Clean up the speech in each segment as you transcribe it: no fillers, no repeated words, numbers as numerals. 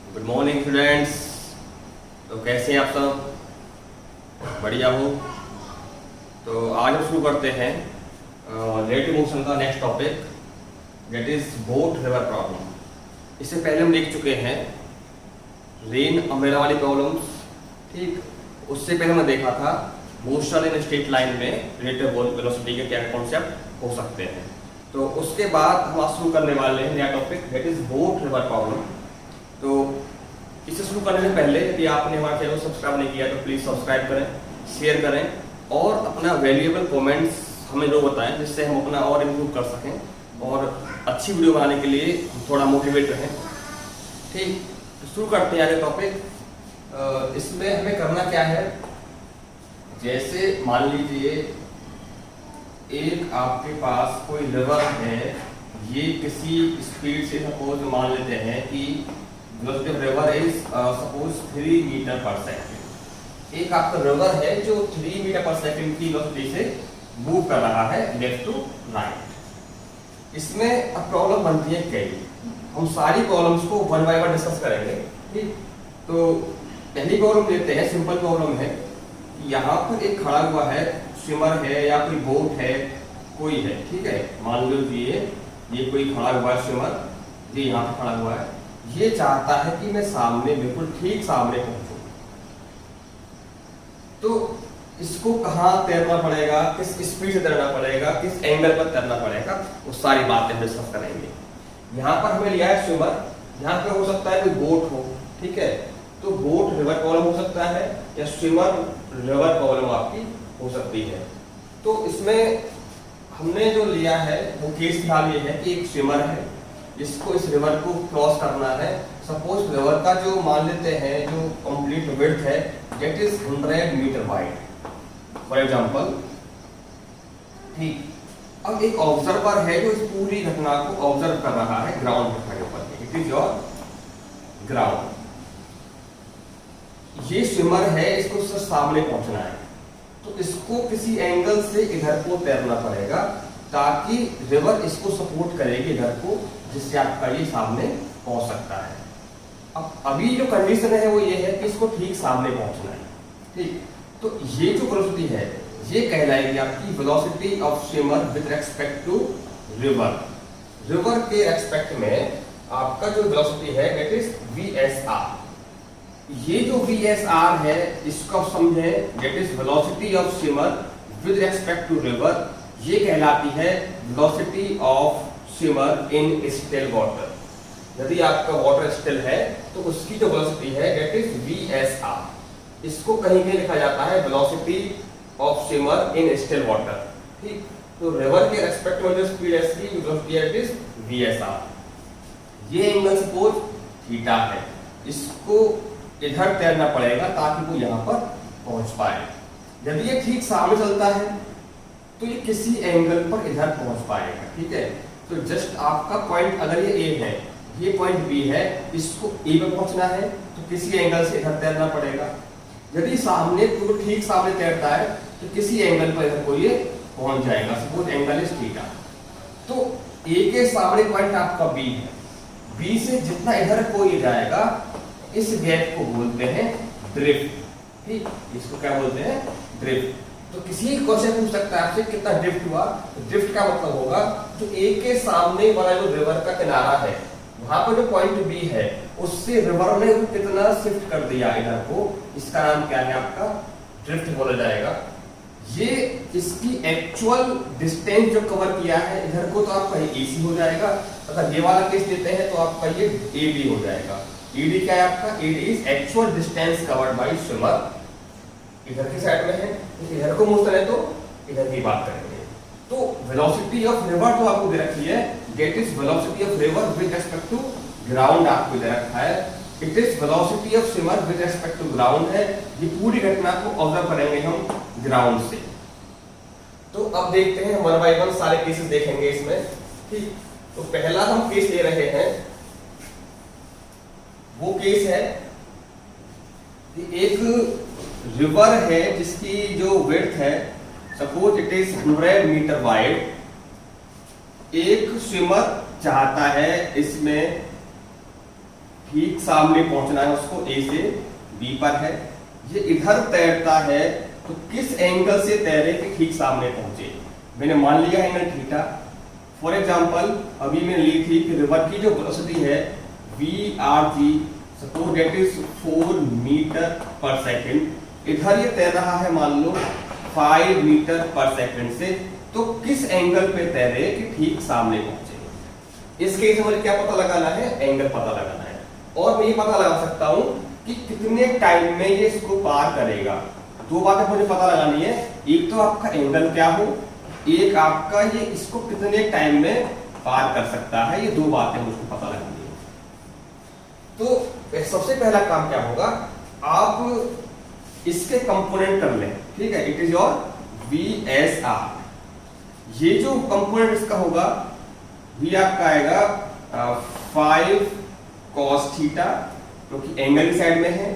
Good morning students. तो कैसे हैं आप सब? बढ़िया हो? तो आज हम शुरू करते हैं लेट मोशन का next topic, that is boat river problem. इससे पहले हम देख चुके हैं रेन अम्ब्रेला वाली प्रॉब्लम्स, ठीक। उससे पहले हमने देखा था मोशन इन स्ट्रेट लाइन में रिलेटिव वेलोसिटी के क्या कॉन्सेप्ट हो सकते हैं। तो उसके बाद हम आज शुरू करने वाले हैं नया topic, that is boat river problem. तो इसे शुरू करने से पहले यदि आपने हमारे चैनल को सब्सक्राइब नहीं किया तो प्लीज़ सब्सक्राइब करें, शेयर करें और अपना वैल्यूएबल कमेंट्स हमें जो बताएं, जिससे हम अपना और इम्प्रूव कर सकें और अच्छी वीडियो बनाने के लिए थोड़ा मोटिवेट रहें, ठीक। तो शुरू करते हैं आगे टॉपिक। इसमें हमें करना क्या है, जैसे मान लीजिए एक आपके पास कोई रिवर है, ये किसी स्पीड से सपोज मान लेते हैं कि velocity of river is suppose 3 metre per second. एक आपका रिवर है जो 3 मीटर पर सेकंड की वेलोसिटी से मूव कर रहा है लेफ्ट टू राइट। इसमें अब प्रॉब्लम बनती है कई, हम सारी प्रॉब्लम्स को वन बाय वन डिस्कस करेंगे, ठीक। तो पहली प्रॉब्लम लेते हैं, सिंपल प्रॉब्लम है। यहाँ पर एक खड़ा हुआ है, स्विमर है या कोई बोट है, कोई है, ठीक है। मान लीजिए ये कोई खड़ा हुआ है स्विमर, ये यहाँ पे खड़ा हुआ है, ये चाहता है कि मैं सामने बिल्कुल ठीक सामने पहुंचूं। तो इसको कहाँ तैरना पड़ेगा, किस स्पीड से तैरना पड़ेगा, किस एंगल पर तैरना पड़ेगा, वो सारी बातें हम डिस्कस करेंगे। यहाँ पर हमें लिया है स्विमर, यहाँ पे हो सकता है कोई बोट हो, ठीक है। तो बोट रिवर प्रॉब्लम हो सकता है या स्विमर रिवर प्रॉब्लम आपकी हो सकती है। तो इसमें हमने जो लिया है वो केस फिलहाल ये है कि एक स्विमर है, जिसको इस रिवर को क्रॉस करना है। सपोज रिवर का जो मान लेते हैं जो कंप्लीट विड्थ है that is 100 metre wide for example, ठीक। अब एक ऑब्जर्वर है जो इस पूरी घटना को ऑब्जर्व कर रहा है ग्राउंड पे खड़े होकर, इट इज योर ग्राउंड। ये स्विमर है, इसको सिर्फ सामने पहुंचना है, तो इसको किसी एंगल से इधर को तैरना पड़ेगा ताकि रिवर इसको सपोर्ट करेगी इधर को, जिससे आपका ये सामने पहुंच सकता है। अब अभी जो कंडीशन है वो ये है कि इसको ठीक सामने पहुंचना है, ठीक। तो ये जो वेलोसिटी है ये कहलाएगी आपकी velocity of swimmer with respect to river. River के रेस्पेक्ट में आपका जो वेलोसिटी है दैट इज VSR। ये जो VSR है इसको आप समझे, that is velocity of swimmer with respect to river. ये कहलाती है velocity of swimmer in still water. यदि आपका वाटर स्टिल है तो उसकी जो वेलोसिटी है दैट इज VSR। इसको कहीं कहीं लिखा जाता है velocity of swimmer in still water, ठीक। तो रिवर के रेस्पेक्ट में जो स्पीड है इसकी वेलोसिटी है दैट इज VSR। ये एंगल सपोज थीटा है, इसको इधर तैरना पड़ेगा ताकि वो यहाँ पर पहुंच पाए। यदि ये ठीक सामने चलता है तो ये किसी एंगल पर इधर पहुंच पाएगा, ठीक है। तो जस्ट आपका पॉइंट अगर ये A है, ये पॉइंट B है, इसको A पे पहुंचना है तो किसी एंगल से इधर तैरना पड़ेगा। यदि सामने तो ठीक सामने तैरता है तो किसी एंगल पर इधर को ये पहुंच जाएगा, सपोज एंगल इज थीटा। तो A के सामने पॉइंट आपका B है, B से जितना इधर को ये जाएगा इस गैप को बोलते हैं ड्रिफ्ट, ठीक। इसको क्या बोलते हैं? ड्रिफ्ट। तो किसी क्वेश्चन पूछ सकता है आपसे कितना ड्रिफ्ट हुआ, तो ड्रिफ्ट का मतलब होगा जो A के सामने वाला जो रिवर का किनारा है वहां पर जो पॉइंट B है उससे रिवर ने कितना शिफ्ट कर दिया इधर को, इसका नाम क्या है आपका? ड्रिफ्ट बोला जाएगा। ये इसकी एक्चुअल डिस्टेंस जो कवर किया है इधर को तो आपका ये AC हो जाएगा। अगर ये वाला केस लेते हैं तो आपका ये AB हो जाएगा। ED क्या है आपका? ED is actual distance covered by swimmer. इधर की साइड में है, इधर को मूव करें तो इधर की बात करेंगे। तो वेलोसिटी ऑफ रिवर तो आपको दे रखी है, that is velocity of river with respect to ground आपको दे रखा है। It is velocity of swimmer with respect to ground है। ये पूरी घटना को ऑब्जर्व करेंगे हम ग्राउंड से। तो अब देखते हैं वन बाय वन सारे केसेस देखेंगे इसमें, ठीक। तो पहला हम केस ले रहे हैं, वो केस है कि एक रिवर है जिसकी जो विड्थ है suppose it is 100 metre wide. एक स्विमर चाहता है इसमें ठीक सामने पहुंचना है उसको, ए से बी पर है, ये इधर तैरता है तो किस एंगल से तैरे कि ठीक सामने पहुंचे। मैंने मान लिया एंगल थीटा। फॉर एग्जांपल अभी मैंने ली थी कि रिवर की जो वेलोसिटी है VRG, suppose that is 4 metre per second, इधर ये तैर रहा है मान लो 5 मीटर पर सेकंड से, तो किस एंगल पे तैरे कि ठीक सामने पहुंचे। इस केस में मुझे क्या पता लगाना है, एंगल पता लगाना है। और मैं ये पता लगा सकता हूं कि कितने टाइम में ये इसको पार करेगा। दो बातें मुझे पता लगानी है, एक तो आपका एंगल क्या हो, एक आपका ये इसको कितने टाइम में पार कर सकता है। ये दो बातें मुझको पता लगानी है। तो सबसे पहला काम क्या होगा, आप इसके कंपोनेंट कर लें, ठीक है। It is your VSR। ये जो कंपोनेंट इसका होगा V आपका आएगा 5 cos थीटा, क्योंकि एंगल की साइड में है।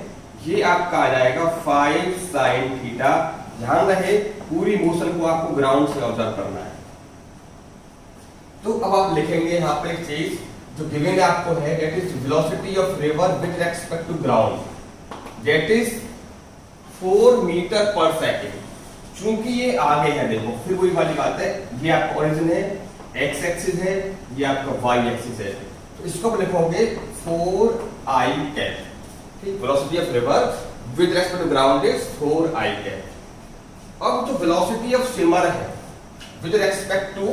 ये आपका आ जाएगा 5 sin थीटा। ध्यान रहे पूरी मोशन को आपको ग्राउंड से ऑब्जर्व करना है। तो अब आप लिखेंगे यहाँ पे एक चीज जो गिवन आपको है, that is velocity of river with respect to ground, that is 4 metre per second. चूंकि ये आगे है, देखो फिर वही वाली बात है, ये आपका ओरिजिन है, एक्स एक्सिस है, ये आपका वाई एक्सिस है, तो इसको आप लिखोगे 4i कैप। ठीक, velocity of river with respect to ground is 4i cap. अब जो वेलोसिटी ऑफ स्विमर है विद रिस्पेक्ट टू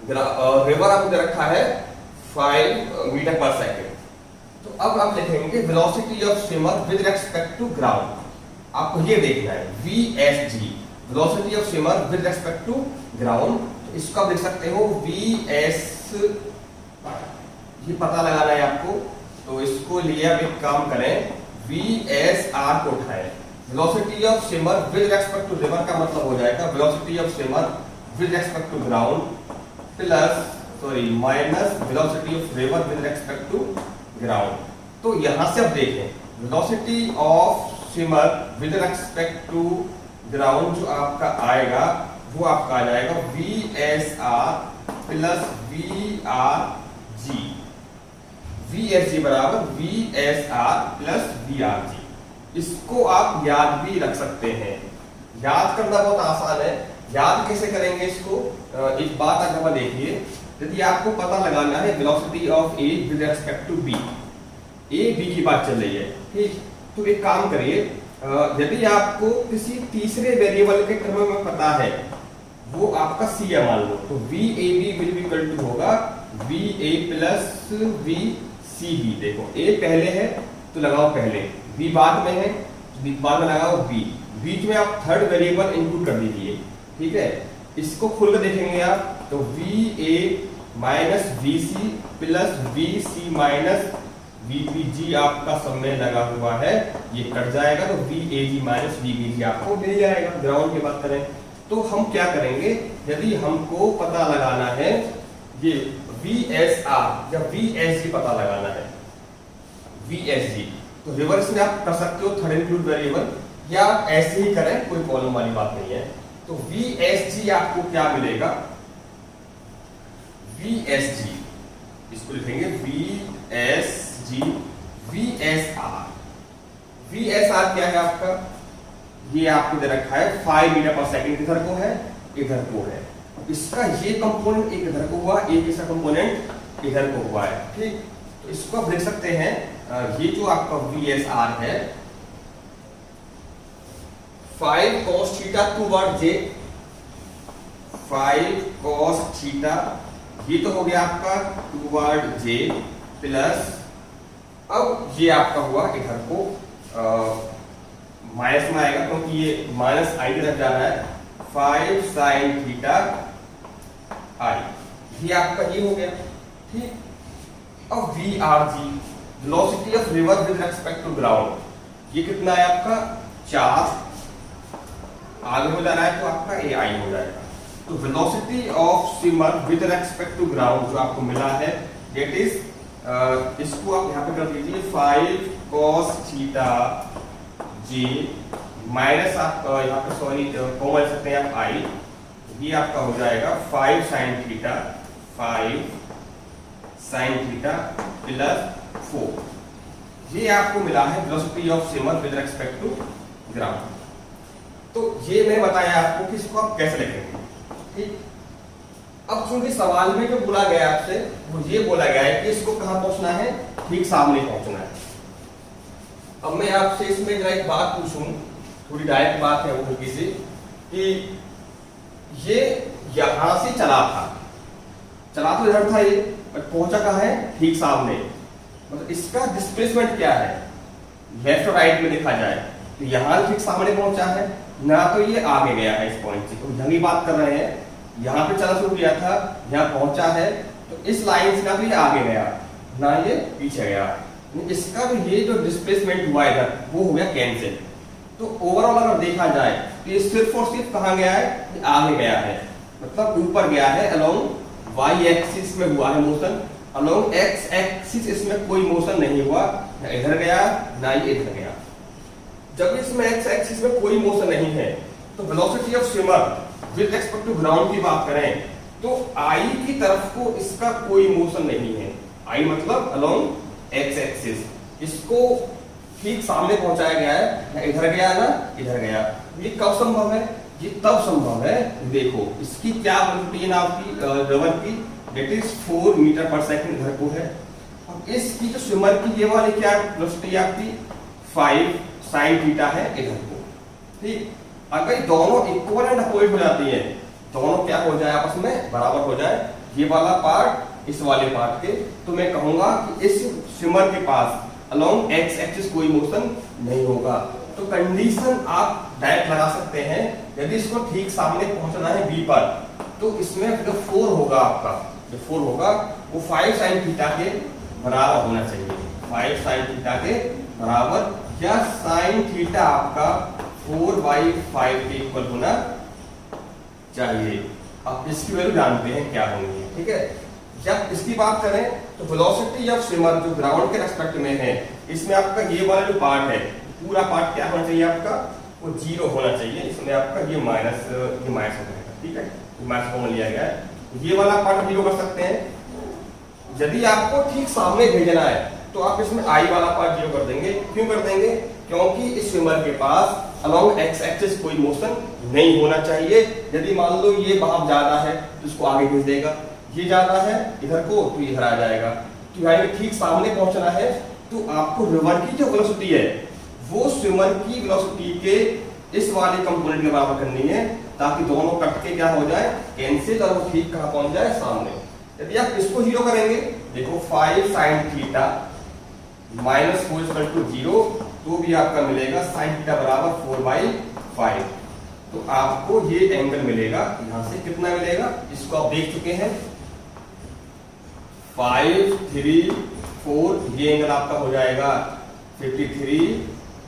रिवर आपने रखा है 5 मीटर पर सेकेंड, तो अब आप लिखेंगे velocity of swimmer with respect to ground. आपको ये देखना है VSG, velocity of swimmer with respect to ground. तो इसको आप लिख सकते हो VS, ये पता लगाना है आपको। तो इसको लिए आप एक काम करें, VSR को उठाएं। Velocity of swimmer with respect to river का मतलब हो जाएगा velocity of swimmer with respect to ground minus velocity of river with respect to ground. तो यहां से आप देखें velocity of swimmer with respect to ground जो आपका आएगा वो आपका आ जाएगा VSR प्लस VRG। VSG बराबर VSR प्लस VRG। इसको आप याद भी रख सकते हैं। याद करना बहुत आसान है। याद कैसे करेंगे इसको, एक बात अगर देखिए, यदि आपको पता लगाना है velocity of A with respect to B, A B की बात चल रही है, ठीक, तो एक काम करिए, यदि आपको किसी तीसरे वेरिएबल के टर्म में पता है, वो आपका C है मान लो, तो VAB will be equal to होगा VA प्लस VCB। देखो A पहले है तो लगाओ पहले, B बाद में है तो बाद में लगाओ B, बीच में आप थर्ड वेरिएबल इंक्लूड कर दीजिए, ठीक है। इसको खुल कर देखेंगे आप तो VA minus VC plus VC minus VPG आपका सब में लगा हुआ है, ये कट जाएगा तो VAG माइनस VBG आपको मिल जाएगा। ग्राउंड की बात करें तो हम क्या करेंगे, यदि हमको पता लगाना है ये VSR या VSG पता लगाना है, VSG, तो रिवर्स में आप कर सकते हो थर्ड इंक्लूड वेरिएबल, या आप ऐसे ही करें, कोई प्रॉब्लम वाली बात नहीं है। तो VSG आपको क्या मिलेगा, VSG इसको लिखेंगे VSG, VSR। VSR क्या है आपका, ये आपको दे रखा है 5 मीटर पर सेकंड, इधर को है इधर को है, इसका ये कंपोनेंट एक इधर को हुआ, एक इसका कंपोनेंट इधर को हुआ है, ठीक। तो इसको आप देख सकते हैं, ये जो आपका VSR है 5 cos theta toward J, 5 cos theta, ये तो हो गया आपका टुवर्ड J प्लस, अब ये आपका हुआ इधर को माइनस में आएगा क्योंकि ये माइनस आई की तरफ जा रहा है, 5 sin थीटा I, ये आपका ये हो गया, ठीक। अब VRG, velocity of river with respect to ground, ये कितना है आपका 4, आगे हो जा रहा है तो आपका AI हो जाएगा। तो velocity of swimmer with respect to ground जो आपको मिला है दैट इज, इसको आप यहाँ पे कर दीजिए 5 cos थीटा J माइनस आप यहाँ पे सॉरी कॉमन सकते हैं आप I, ये आपका हो जाएगा 5 sin theta 5 sine theta plus 4। ये आपको मिला है velocity of swimmer with respect to ground. तो ये मैंने बताया आपको कि इसको आप कैसे लिखेंगे। ठीक, अब चूंकि सवाल में जो बोला गया आपसे वो ये बोला गया है कि इसको कहां पहुंचना है, ठीक सामने पहुंचना है। अब मैं आपसे इसमें जरा एक बात पूछूं, थोड़ी डायरेक्ट बात है वो हल्की सी, कि ये यहां से चला तो इधर था ये, बट पहुंचा कहां है, ठीक सामने। मतलब इसका डिस्प्लेसमेंट क्या है, लेफ्ट और राइट में देखा जाए तो यहां ठीक सामने पहुंचा है ना, तो ये आगे गया है इस पॉइंट से। तो यही बात कर रहे हैं, यहाँ पे चला शुरू किया था, यहाँ पहुंचा है, तो इस लाइन से ना तो ये आगे गया ना ये पीछे गया। इसका तो ये जो डिस्प्लेसमेंट हुआ इधर वो हो गया कैंसिल। तो ओवरऑल अगर देखा जाए तो ये सिर्फ और सिर्फ कहां गया है, ये आगे गया है, मतलब ऊपर गया है। अलोंग वाई एक्सिस में हुआ है मोशन, अलोंग एक्स एक्सिस इसमें कोई मोशन नहीं हुआ, ना इधर गया ना ये इधर गया। जब इसमें एक्स एक्सिस में कोई मोशन नहीं है तो velocity of swimmer with respect to ground की बात करें तो आई की तरफ को इसका कोई मोशन नहीं है। आई मतलब अलोंग एक्स एक्सिस, इसको ठीक सामने पहुंचाया गया है, ना इधर गया ना इधर गया। ये कब संभव है, ये तब संभव है, देखो इसकी क्या वेलोसिटी है आपकी रबर की, that is 4 metre per second इधर को है। अब इसकी जो स्विमर की ये वाली क्या वेलोसिटी आपकी 5 साइन थीटा है इधर को। ठीक, अगर दोनों इक्वल एंड अपोजिट हो जाती है, दोनों क्या हो जाए आपस में बराबर हो जाए, ये वाला पार्ट इस वाले पार्ट के, तो मैं कहूंगा कि इस स्विमर के पास अलोंग एक्स एक्सिस कोई मोशन नहीं होगा। तो कंडीशन आप डायरेक्ट लगा सकते हैं, यदि इसको ठीक सामने पहुंचना है बी पर, तो इसमें जो 4 होगा आपका, जो 4 होगा वो 5 साइन थीटा के बराबर होना चाहिए। 5 साइन थीटा के बराबर, या साइन थीटा आपका 4/5 के इक्वल होना चाहिए। अब इसकी वैल्यू जानते हैं क्या होंगी। ठीक है, जब इसकी बात करें तो वेलोसिटी ऑफ स्विमर जो ग्राउंड के रेस्पेक्ट में है, इसमें आपका ये वाला जो पार्ट है पूरा पार्ट क्या होना चाहिए आपका, वो 0 होना चाहिए। इसमें आपका ये माइनस हो जाएगा। ठीक है, माइनस कॉमन लिया गया है, ये वाला पार्ट 0 कर सकते हैं। यदि आपको ठीक सामने भेजना है तो आप इसमें आई वाला पार्ट 0 कर देंगे। क्यों कर देंगे, क्योंकि इस स्विमर के पास अलोंग एक्स एक्सिस कोई मोशन नहीं होना चाहिए। यदि मान लो ये भाव ज्यादा है तो इसको आगे भेज देगा, ये ज्यादा है इधर को तो इधर आ जाएगा। तो यानी ठीक सामने पहुंचना है तो आपको रिवर की जो वेलोसिटी है वो स्विमर की वेलोसिटी के इस वाले कंपोनेंट के बराबर करनी है, ताकि दोनों कट के क्या हो जाए, कैंसिल, और वो ठीक कहां पहुंच जाए, सामने। यदि आप इसको 0 करेंगे, देखो 5 sine theta minus 4 equal to 0, तो भी आपका मिलेगा साइन थीटा बराबर 4/5। तो आपको ये एंगल मिलेगा, यहां से कितना मिलेगा, इसको आप देख चुके हैं 5, 3, 4, ये एंगल आपका हो जाएगा 53।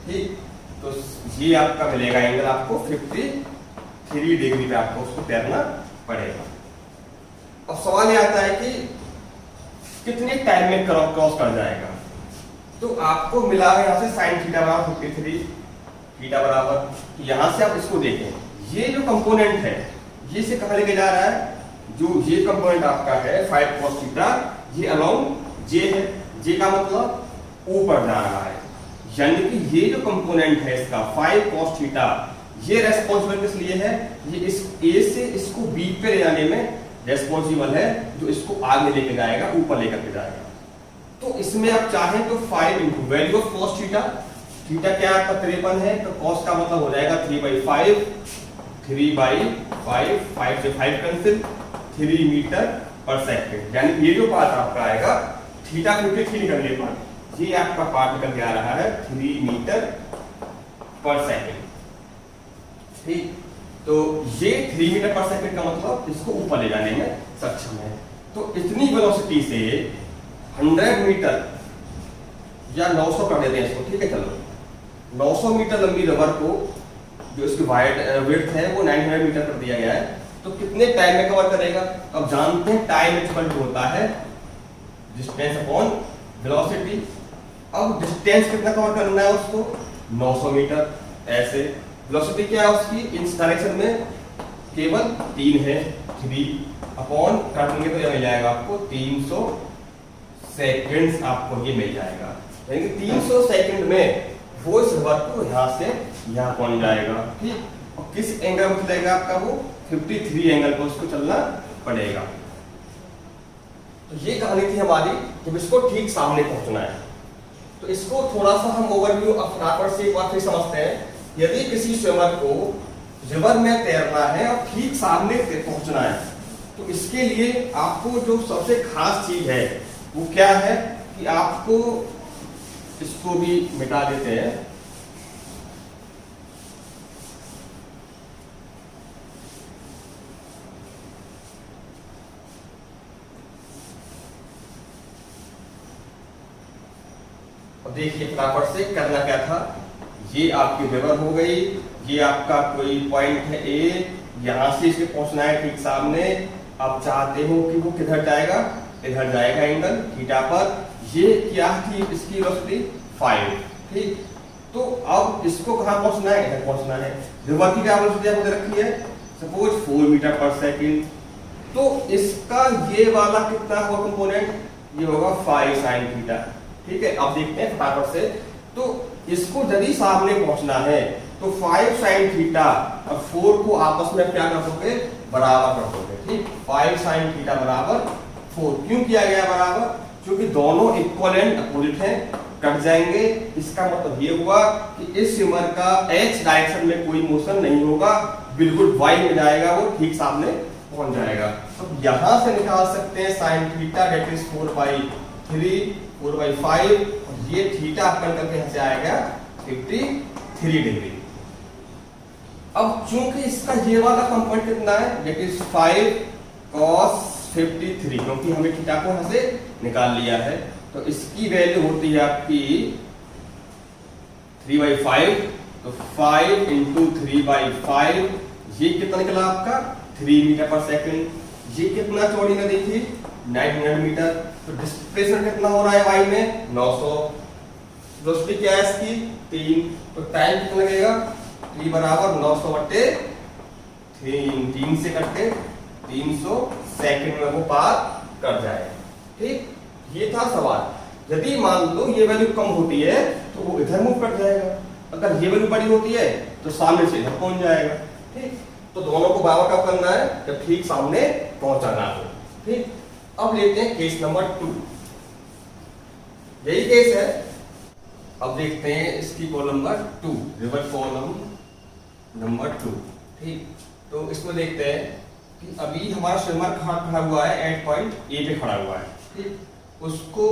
ठीक, तो ये आपका मिलेगा एंगल आपको 53 डिग्री पे आपको उसको तैरना पड़ेगा। अब सवाल ये आता है कि कितने टाइम में क्रॉस कर जाएगा। तो आपको मिला है यहां से साइन थीटा बराबर 53 थीटा बराबर, तो यहां से आप इसको देखें, ये जो कंपोनेंट है ये से कहां लेके जा रहा है, जो ये कंपोनेंट आपका है 5 cos थीटा, ये अलोंग जे है, जे का मतलब ऊपर जा रहा है। यानी कि ये जो कंपोनेंट है इसका 5 cos थीटा, ये रेस्पॉन्सिबल किस लिए है, ये इस ए से इसको बी पे ले जाने में रेस्पॉन्सिबल है, जो इसको आगे लेके जाएगा, ऊपर लेकर के जाएगा। तो इसमें आप चाहें तो 5 into value of cos theta, theta क्या आपका 53 है, तो cos का मतलब हो जाएगा 3/5, 3/5, 5 से 5 कैंसिल, 3 मीटर पर सेकंड। यानी ये जो पार्ट आपका आएगा थीटा 53 निकलने पर ये आपका पार्ट निकल के आ रहा है 3 मीटर पर सेकंड। ठीक, तो ये 3 मीटर पर सेकंड का मतलब इसको ऊपर ले जाने में सक्षम है। तो इतनी वेलोसिटी से 100 मीटर या 900 कर देते हैं इसको। ठीक है, चलो 900 मीटर लंबी रबर को जो इसकी विड्थ है वो 900 मीटर कर दिया गया है, तो कितने टाइम में कवर करेगा। अब जानते हैं टाइम इक्वल टू होता है डिस्टेंस अपॉन वेलोसिटी। अब डिस्टेंस कितना कवर करना है उसको, 900 मीटर। ऐसे वेलोसिटी क्या है उसकी इस डायरेक्शन में केवल 3 है, 3 अपॉन काटेंगे तो यह मिल जाएगा आपको 300 सेकेंड्स आपको ये मिल जाएगा, यानी कि 300 सेकंड में वो इस रिवर को यहाँ से यहाँ पहुंच जाएगा। ठीक, और किस एंगल में चलेगा आपका वो 53 एंगल पर उसको चलना पड़ेगा। तो ये कहानी थी हमारी, जब इसको ठीक सामने पहुंचना है। तो इसको थोड़ा सा हम ओवरव्यू फटाफट से एक बार फिर समझते हैं। यदि किसी स्विमर को रिवर में तैरना है और ठीक सामने पहुंचना है, तो इसके लिए आपको जो सबसे खास चीज है वो क्या है कि आपको, इसको भी मिटा देते हैं, और देखिए फटाफट से करना क्या था। ये आपकी रिवर हो गई, ये आपका कोई पॉइंट है ए, यहां से इसे पहुंचना है ठीक सामने। आप चाहते हो कि वो किधर जाएगा, इधर जाएगा एंगल थीटा पर। ये क्या थी इसकी वेलोसिटी 5। ठीक, तो अब इसको कहां पहुंचना है, इधर पहुंचना है। रिवर की क्या वेलोसिटी आपने रखी है, सपोज 4 मीटर पर सेकंड। तो इसका ये वाला कितना होगा कंपोनेंट, ये होगा 5 sin थीटा। ठीक है, अब देखते हैं फटाफट से। तो इसको यदि सामने पहुंचना है तो 5 sin थीटा और 4 को आपस में क्या कर दोगे, बराबर कर दोगे। ठीक, 5 sin थीटा बराबर 4। क्यों किया गया बराबर, क्योंकि दोनों इक्वल एंड अपोजिट हैं, कट जाएंगे। इसका मतलब ये हुआ कि इस स्विमर का x डायरेक्शन में कोई मोशन नहीं होगा, बिल्कुल y में जाएगा, वो ठीक सामने पहुंच जाएगा। तो यहां से निकाल सकते हैं sin थीटा दैट इज 4/5, और ये थीटा अपन करके यहां से आएगा 53 डिग्री। अब चूंकि इसका ये वाला कंपोनेंट कितना है, दैट इज 5 cos 53, क्योंकि हमने थीटा को यहां से निकाल लिया है। तो इसकी वैल्यू होती है आपकी 3/5, तो 5 × 3/5, ये कितना निकला आपका 3 मीटर पर सेकंड। ये कितना चौड़ी नदी थी, 900 मीटर। तो डिस्प्लेसमेंट कितना हो रहा है वाई में, 900। वेलोसिटी क्या है इसकी 3। तो टाइम कितना लगेगा, 3 बराबर 900/3, 3 से कट के 300 सेकंड में वो पार कर जाए। ठीक, ये था सवाल। यदि मान लो ये वैल्यू कम होती है तो वो इधर मूव कर जाएगा, अगर ये वैल्यू बड़ी होती है तो सामने से इधर पहुंच जाएगा। ठीक, तो दोनों को बराबर कब करना है, जब ठीक सामने पहुंचाना हो। ठीक, अब लेते हैं केस नंबर 2। यही केस है। अब देखते हैं इसकी column number 2, river column number 2। ठीक, तो इसमें देखते हैं कि अभी हमारा स्विमर खड़ा हुआ है एट पॉइंट ए पे खड़ा हुआ है। ठीक, उसको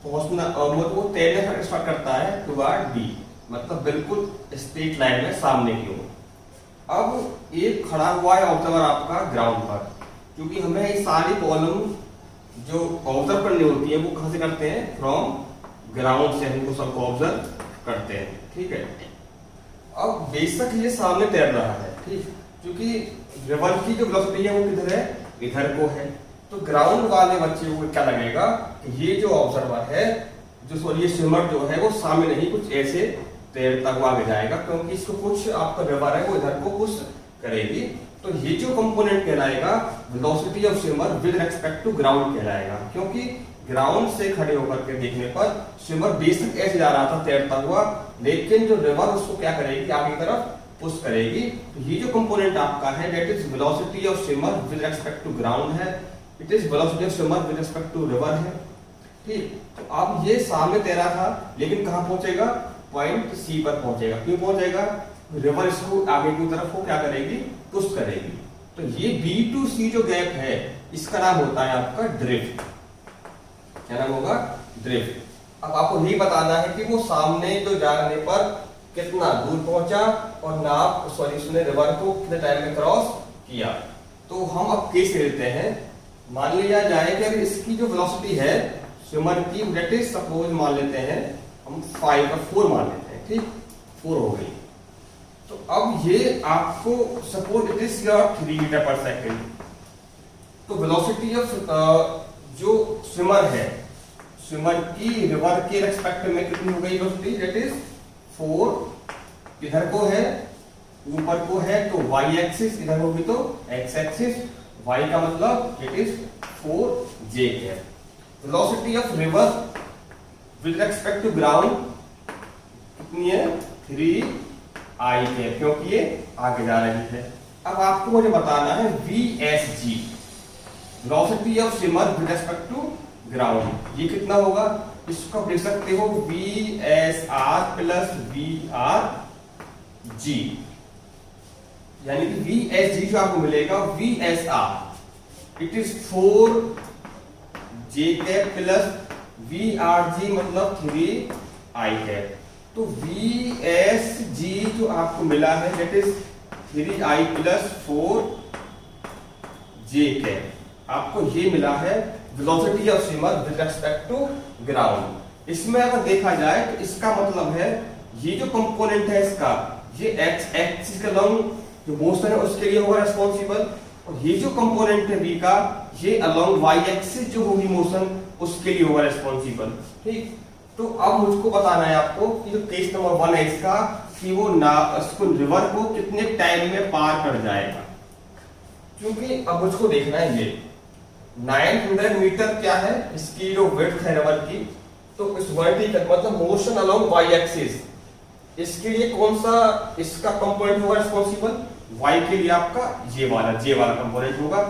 पहुंचना, वो तैरने स्टार्ट करता है टुवर्ड बी, मतलब बिल्कुल स्ट्रेट लाइन में सामने की ओर। अब एक खड़ा हुआ है ऑब्जर्वर आपका ग्राउंड पर, क्योंकि हमें ये सारी कॉलम जो ऑब्जर्व करनी होती है वो कहां से करते हैं, फ्रॉम ग्राउंड से हमको सबको ऑब्जर्व करते हैं। ठीक है, अब बेशक ये सामने तैर रहा है, ठीक, क्योंकि रिवर की जो वेलोसिटी है वो किधर है, इधर को है। तो ग्राउंड वाले बच्चे को क्या लगेगा कि ये जो ऑब्जर्वर है, जो ये स्विमर जो है वो सामने नहीं, कुछ ऐसे तैरता हुआ आगे जाएगा, क्योंकि इसको कुछ आपका रिवर है वो इधर को पुश करेगी। तो ये जो कंपोनेंट कहलाएगा velocity of swimmer with respect to ground कहलाएगा, क्योंकि ग्राउंड से खड़े होकर के देखने पर स्विमर बेशक ऐसे जा रहा था तैरता हुआ, लेकिन जो रिवर उसको क्या करेगी, आगे की तरफ पुश करेगी। तो ये जो कंपोनेंट आपका है that is velocity of swimmer with respect to ground है, it is velocity of swimmer with respect to river है। ठीक, तो अब ये सामने तैरा था, लेकिन कहां पहुंचेगा, पॉइंट सी पर पहुंचेगा। क्यों पहुंचेगा, रिवर इसको आगे की तरफ को क्या करेगी, पुश करेगी। तो ये बी टू सी जो गैप है इसका नाम होता है आपका ड्रिफ्ट। क्या नाम होगा, ड्रिफ्ट। अब आपको ये बताना है कि वो सामने जो जाने पर कितना दूर पहुंचा और नाव उसने रिवर को कितने टाइम में क्रॉस किया। तो हम अब केस लेते हैं। मान लिया जाए कि अगर इसकी जो वेलोसिटी है स्विमर की, दैट इज सपोज मान लेते हैं हम 5 और 4 मान लेते हैं। ठीक, 4 हो गई। तो अब ये आपको suppose it is your 3 metre per second. तो वेलोसिटी ऑफ जो स्विमर है, स्विमर की रिवर के रेस्पेक्ट में कितनी हो गई वेलोसिटी, दैट इज 4। इधर को है, ऊपर को है, तो y एक्सिस, इधर होगी तो x एक्सिस। y का मतलब इट इज 4j है। Velocity of river with respect to ground कितनी है 3i है, क्योंकि ये आगे जा रही है। अब आपको मुझे बताना है VSG, velocity of swimmer with respect to ground, ये कितना होगा? इसको आप लिख सकते हो VSR प्लस VRG, यानी कि VSG जो आपको मिलेगा VSR it is 4j cap plus VRG मतलब 3i कैप। तो VSG जो आपको मिला है that is 3i plus 4j cap, आपको ये मिला है velocity of swimmer with respect to ground. इसमें अगर देखा जाए तो इसका मतलब है ये जो कंपोनेंट है इसका, ये x एक्सिस के अलोंग जो मोशन है उसके लिए होगा रिस्पॉन्सिबल, और ये जो कंपोनेंट है v का, ये अलोंग y एक्सिस जो होगी मोशन उसके लिए होगा रिस्पॉन्सिबल। ठीक, तो अब मुझको बताना है आपको कि जो केस नंबर 1 है इसका, कि वो इसको रिवर को कितने टाइम में पार कर जाएगा। क्योंकि अब मुझको देखना है ये 900 मीटर क्या है इसकी जो विड्थ है रिवर की, तो इस वर्टिकल मतलब मोशन अलोंग y एक्सिस, इसके लिए कौन सा इसका कंपोनेंट होगा रिस्पॉन्सिबल? y के लिए आपका j वाला कंपोनेंट होगा।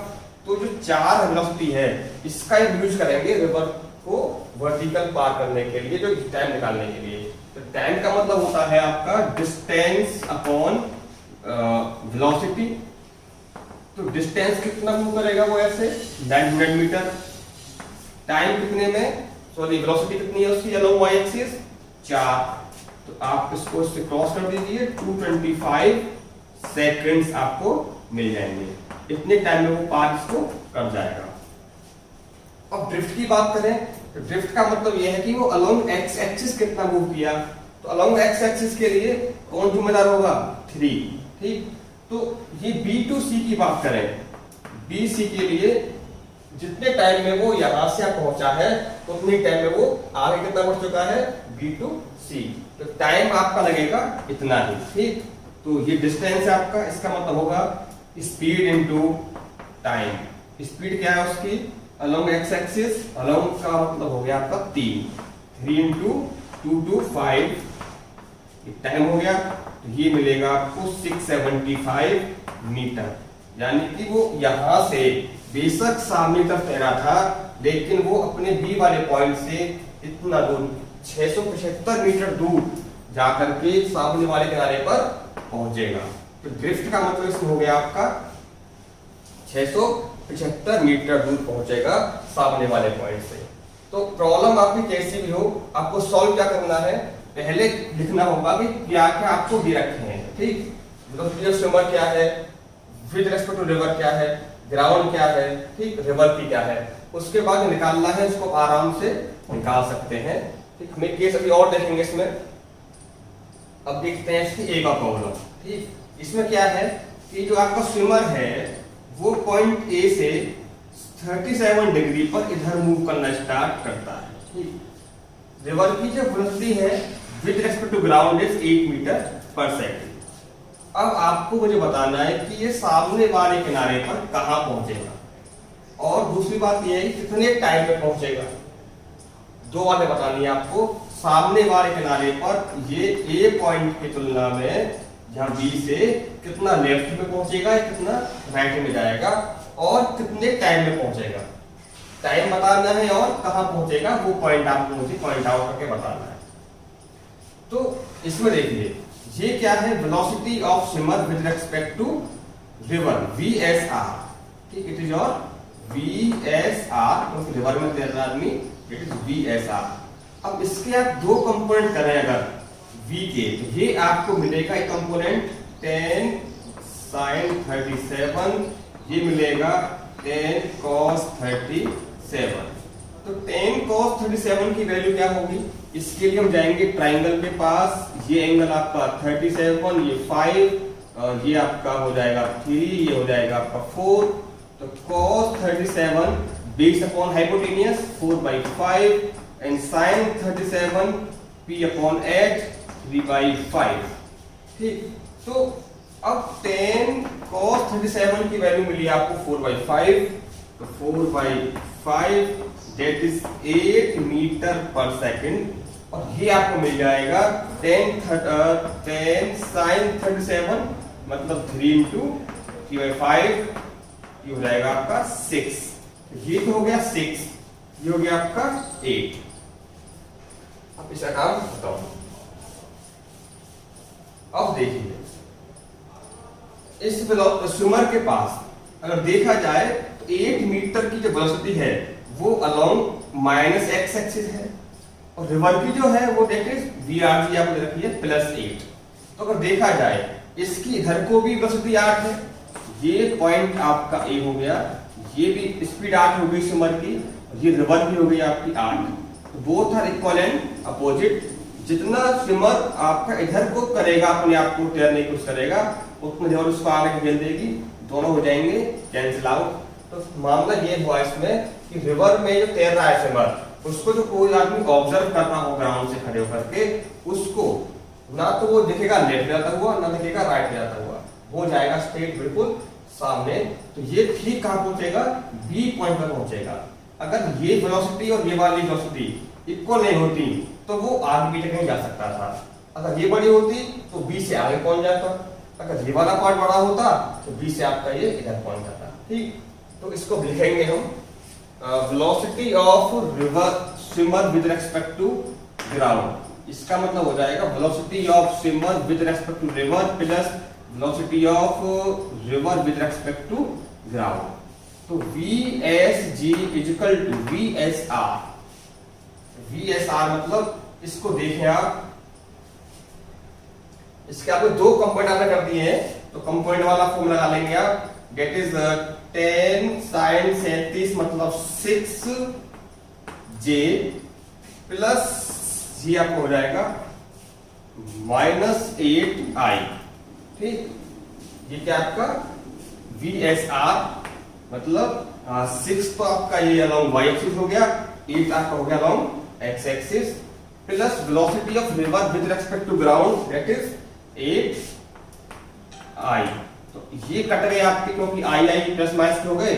तो जो 4 वेलोसिटी है इसका यूज करेंगे रिवर को वर्टिकल पार करने के लिए, जो टाइम निकालने के लिए। तो टाइम का मतलब होता है आपका डिस्टेंस अपॉन वेलोसिटी। तो डिस्टेंस कितना मूव करेगा वो ऐसे 900 मीटर, टाइम कितने में, सॉरी वेलोसिटी कितनी है उसकी अलोंग y एक्सिस 4, तो आप इसको इससे क्रॉस कर दीजिए, 225 सेकंड्स आपको मिल जाएंगे, इतने टाइम में वो पार इसको कर जाएगा। अब ड्रिफ्ट की बात करें तो ड्रिफ्ट का मतलब यह है कि वो अलोंग x एक्सिस कितना मूव किया, तो अलोंग x एक्सिस के लिए कौन जिम्मेदार होगा 3। ठीक, तो ये B टू C की बात करें, BC के लिए जितने टाइम में वो यहां से पहुंचा है तो उतनी टाइम में वो आगे कितना बढ़ चुका है B टू C, तो टाइम आपका लगेगा इतना ही। ठीक, तो ये डिस्टेंस है आपका, इसका मतलब होगा स्पीड इनटू टाइम। स्पीड क्या है उसकी अलोंग x एक्सिस, अलोंग का मतलब हो गया आपका 3 इंटू 2 टू 5, टाइम हो गया, तो ये मिलेगा आपको 675 मीटर, यानी कि वो यहां से बेशक सामने तरफ तैरा था लेकिन वो अपने बी वाले पॉइंट से इतना दूर 675 मीटर दूर जाकर के सामने वाले किनारे पर पहुंचेगा। तो ड्रिफ्ट का मतलब इसमें हो गया आपका 675 मीटर दूर पहुंचेगा सामने वाले पॉइंट से। तो प्रॉब्लम आपकी कैसी भी हो, आपको सॉल्व क्या करना है, पहले लिखना होगा कि क्या क्या आपको दे रखे हैं। ठीक, वेलोसिटी ऑफ स्विमर क्या है, विद रिस्पेक्ट टू रिवर क्या है, ग्राउंड क्या है, ठीक, रिवर की क्या है, उसके बाद निकालना है, इसको आराम से निकाल सकते हैं। ठीक, हमें केस अभी और देखेंगे इसमें। अब देखते हैं इसकी एक और प्रॉब्लम। ठीक, इसमें क्या है कि जो आपका स्विमर है वो पॉइंट ए से 37 डिग्री पर इधर मूव करना स्टार्ट करता है। ठीक, रिवर की जो वेलोसिटी है with respect to ground is 8 metre per second. अब आपको मुझे बताना है कि ये सामने वाले किनारे पर कहां पहुंचेगा, और दूसरी बात यह है कि कितने टाइम में पहुंचेगा। दो बातें बतानी है आपको, सामने वाले किनारे पर ये ए पॉइंट की तुलना में जहां बी से कितना लेफ्ट में पहुंचेगा, कितना राइट में जाएगा, और कितने टाइम में पहुंचेगा। टाइम बताना है और कहां पहुंचेगा वो पॉइंट आपको मुझे पॉइंट आउट करके बताना है। तो इसमें देखिए ये क्या है, velocity of swimmer with respect to river VSR। ठीक, इट इज योर VSR, क्योंकि रिवर में तैर रहा आदमी, इट इज VSR। अब इसके आप दो कंपोनेंट करें अगर V के, तो ये आपको मिलेगा एक कंपोनेंट 10 sin 37, ये मिलेगा 10 cos 37। तो 10 cos 37 की वैल्यू क्या होगी, इसके लिए हम जाएंगे ट्राइंगल के पास, ये एंगल आपका 37, ये 5, ये आपका हो जाएगा 3, ये हो जाएगा आपका 4। तो cos 37 base upon hypotenuse 4/5 and sin 37 p upon h 3/5। ठीक, तो अब 10 cos 37 की वैल्यू मिली आपको 4/5, तो 4/5 that is 8 metre per second, और ये आपको मिल जाएगा 10 sin 37 मतलब 3 इंटू 3/5, ये हो जाएगा आपका 6, ये तो हो गया 6, ये हो गया आपका 8। अब इसका काम बताओ। अब देखिए इस स्विमर के पास अगर देखा जाए तो 8 मीटर की जो वेलोसिटी है वो अलोंग माइनस एक्स एक्सिस है, और रिवर की जो है वो देखिए VRG आपने रखी है +8। तो अगर देखा जाए इसकी इधर को भी वेलोसिटी 8 है, ये पॉइंट आपका A हो गया, ये भी स्पीड 8 हो गई स्विमर की, ये रिवर की हो गई आपकी 8। तो both are equal and opposite. जितना स्विमर आपका इधर को करेगा, अपने आप को तैरने की कोशिश करेगा, उतना रिवर उसको आगे खेल देगी, दोनों हो जाएंगे कैंसिल आउट। तो मामला ये हुआ इसमें कि रिवर में जो तैर रहा है स्विमर, उसको जो कोई आदमी ऑब्जर्व कर रहा हो ग्राउंड से खड़े होकर के, उसको ना तो वो दिखेगा लेफ्ट जाता हुआ, ना दिखेगा राइट जाता हुआ, हो जाएगा स्ट्रेट बिल्कुल सामने। तो ये ठीक कहां पहुंचेगा? बी पॉइंट पर पहुंचेगा। अगर ये वेलोसिटी और ये वाली वेलोसिटी इक्वल नहीं होती तो वो आगे भी कहीं जा सकता था। अगर ये बड़ी होती तो बी से आगे पहुंच जाता, अगर ये वाला पार्ट बड़ा होता तो बी से आपका ये इधर पहुंच जाता। ठीक, तो इसको लिखेंगे हम velocity of river swimmer with respect to ground. इसका मतलब हो जाएगा velocity of swimmer with respect to river plus velocity of river with respect to ground. तो VSG is equal to VSR। VSR मतलब इसको देखें आप, इसके आपको दो कंपोनेंट आपने कर दिए हैं, तो कंपोनेंट वाला फॉर्मूला लगा लेंगे आप, डेट इज 10 sin 37 मतलब 6J प्लस ये आपको हो जाएगा -8I। ठीक, ये क्या आपका VSR मतलब 6 तो आपका ये अलोंग y एक्सिस हो गया, 8 आपका हो गया along x axis, plus velocity of river with respect to ground that is 8I। तो ये कट गए आपके क्योंकि I प्लस माइनस हो गए,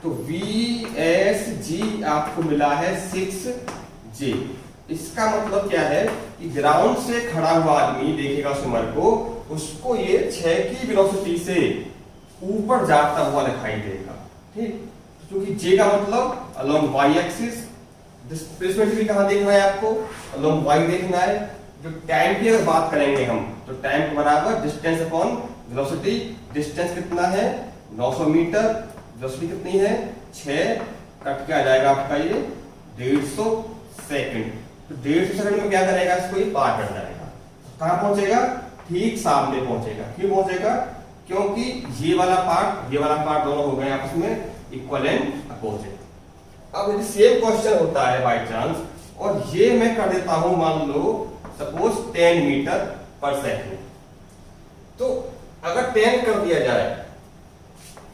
तो VSG आपको मिला है 6J। इसका मतलब क्या है कि ग्राउंड से खड़ा हुआ आदमी देखेगा स्विमर को, उसको ये 6 की वेलोसिटी से ऊपर जाता हुआ दिखाई देगा। ठीक, क्योंकि J का मतलब अलोंग y एक्सिस, डिस्प्लेसमेंट भी कहां देखना है आपको? अलोंग y देखना है। जो टाइम की अगर बात करेंगे हम, तो टाइम के बराबर डिस्टेंस अपॉन वेलोसिटी। डिस्टेंस कितना है? 900 मीटर। वेलोसिटी कितनी है? 6, कट के आ जाएगा आपका ये 150 सेकंड। तो 150 सेकंड में क्या करेगा? इसको ये पार कर जाएगा। कहां पहुंचेगा? ठीक सामने पहुंचेगा। क्यों पहुंचेगा? क्योंकि ये वाला पार्ट दोनों हो गए आपस में इक्वल एंड अपोजिट। अब यदि सेम क्वेश्चन होता है बाय चांस, और ये मैं कर देता हूं मान लो सपोज 10 मीटर पर सेकंड, तो अगर 10 कर दिया जाए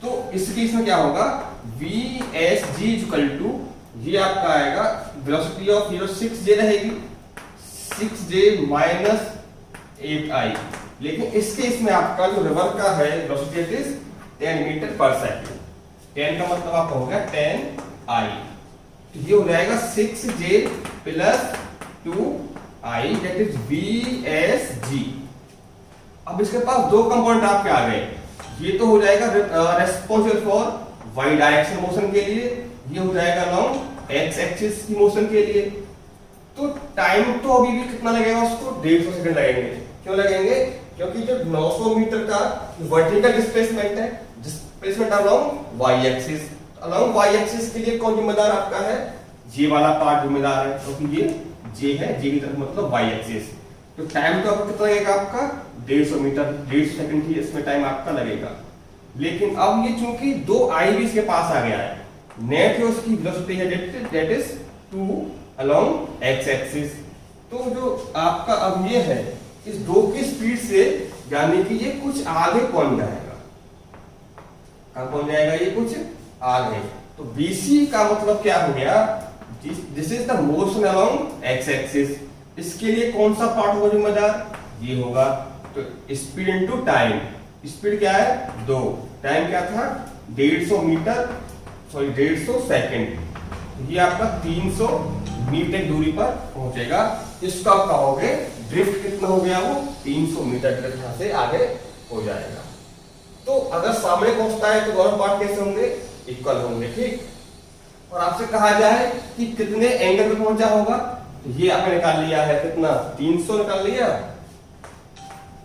तो इस केस में क्या होगा? VSG इक्वल टू ये आपका आएगा वेलोसिटी ऑफ 6J रहेगी, 6J माइनस 8I। लेकिन इस केस में आपका जो रिवर का है velocity it is 10 metre per second. 10 का मतलब आपका हो गया 10I। तो ये हो जाएगा 6J plus 2I that is VSG। अब इसके पास दो कंपोनेंट आपके आ गए, ये तो हो जाएगा responsible for Y direction motion के लिए, ये हो जाएगा अलोंग एक्स एक्सिस की मोशन के लिए। तो टाइम तो अभी भी कितना लगेगा? उसको 150 सेकंड लगेंगे। क्यों लगेंगे? क्योंकि जो 900 मीटर का वर्टिकल डिस्प्लेसमेंट है, displacement along Y axis, along Y axis के लिए कौन जिम्मेदार आपका है? ये वाला पार्ट जिम्मेदार है, क्योंकि ये जे है, जे की तरफ मतलब वाई एक्सिस। तो टाइम तो आपका कितना लगेगा? आपका 150 मीटर, 150 सेकंड ही इसमें टाइम आपका लगेगा। लेकिन अब ये चूंकि 2I भी इसके पास आ गया है, नेट उसकी वेलोसिटी है that is 2 along X axis. तो जो आपका अब ये है इस 2 की स्पीड से, यानी कि ये कुछ आगे पहुंच जाएगा। कहां पहुंच जाएगा? ये कुछ आगे। तो BC का मतलब क्या हो गया? This is the motion along X axis. इसके लिए कौन सा पार्ट होगा जिम्मेदार? ये होगा। तो स्पीड इनटू टाइम, स्पीड क्या है? 2, टाइम क्या था? 150 मीटर, सॉरी 150 सेकंड। ये आपका 300 मीटर दूरी पर पहुंचेगा। इसका कहोगे ड्रिफ्ट कितना हो गया, वो 300 मीटर ड्रिफ्ट यहां से आगे हो जाएगा। तो अगर सामने पहुंचता है तो दोनों पार्ट कैसे होंगे, इक्वल होंगे, ठीक। और आपसे कहा जाए कि कितने एंगल पे पहुंचा होगा, तो ये आपने निकाल लिया है कितना, 300 निकाल लिया,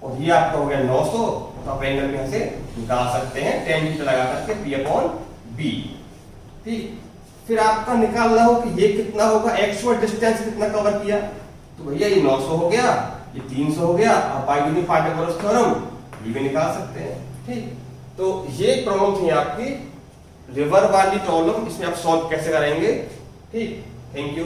और ये आपका हो गया 900। तो आप एंगल में से निकाल सकते हैं tan थीटा लगा करके P/B, ठीक। फिर आपका निकालना हो कि ये कितना होगा, एक्चुअल डिस्टेंस कितना कवर किया, तो भैया ये 900 हो गया, ये 300 हो गया, और बाय पाइथागोरस थ्योरम ये भी निकाल सकते हैं, ठीक। तो ये प्रॉब्लम थी आपकी रिवर वाली प्रॉब्लम, इसमें आप सॉल्व कैसे करेंगे, ठीक। Thank you.